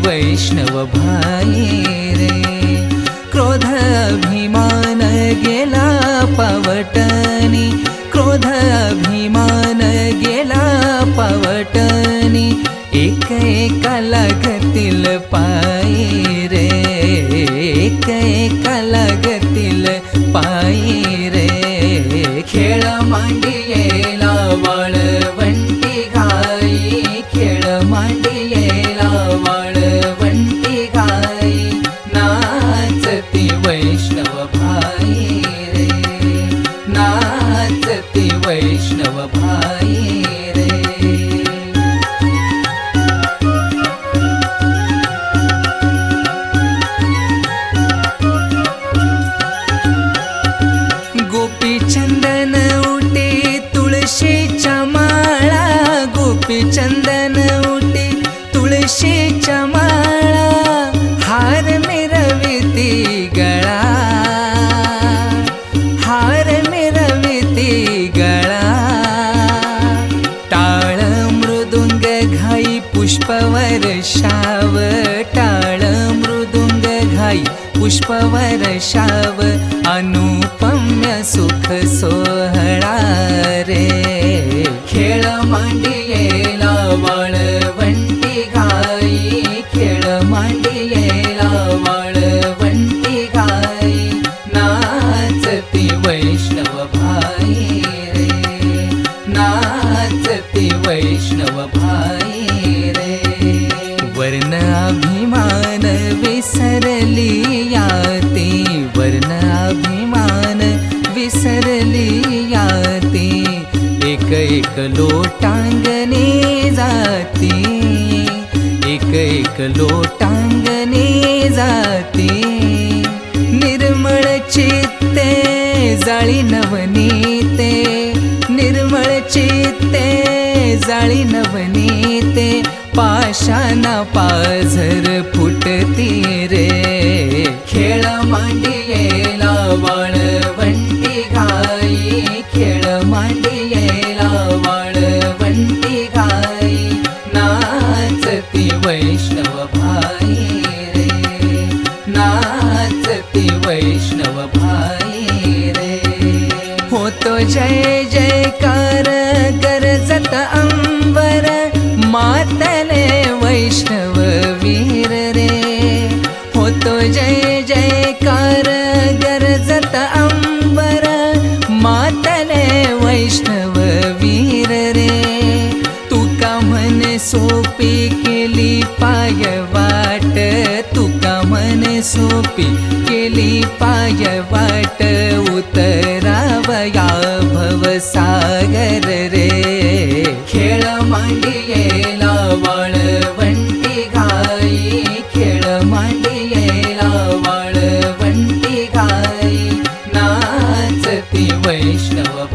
वैष्णव भाई रे। क्रोध अभिमान गेला पावटनी, क्रोध अभिमान गेला पावटनी, एक एका लागतील पायी रे, एक एका लागतील पायी रे। खेळ मांडियेला वाळवंटी घाई, खेळ मांडियेला वाळवंटी घाई, नाचती वैष्णव भाई रे, नाचती वैष्णव भाई रे। गोपी चंदन उटे तुळशीच्या माळा, गोपी चंदन उटे तुळशीच्या माळा, हार मिरविती गळा, हार मिरविती गळा। टाळ मृदुंग घाई पुष्पवर्षाव, टाळ मृदुंग घाई पुष्पवर्षाव, अनुपम्य सुख सोहळा रे। खेळ मांडियेला वाळवंटी घाई, खेळ मांडियेला वाळवंटी घाई, नाचती वैष्णव भाई रे, नाचती वैष्णव भाई रे। वर्ण अभिमान विसरली याती, वर्ण अभिमान विसरली याती, एक एक लोटांगणे जाती, एक एक लोटांगणे जाती। निर्मळ चित्ते जाळी नवनीते, निर्मळ चित्ते जाळी नवनीते, पाषाणा पाझर फुटती रे। खेळ मांडियेला वाळवंटी घाई, खेळ मांडियेला वाळवंटी घाई, नाचती वैष्णव भाई रे, नाचती वैष्णव भाई रे। होतो जय जयकार गरजत अंबर, मातले वैष्णव वीर रे। होतो जय जयकार गरजत अंबर, मातले वैष्णव वीर रे। तुका म्हणे सोपी केली पाय वाट, तुका म्हणे सोपी केली पाय वाट, उतरावया भवसागर रे। खेळ मांडियेला वाळवंटी घाई, खेळ मांडियेला वाळवंटी घाई, नाचती वैष्णव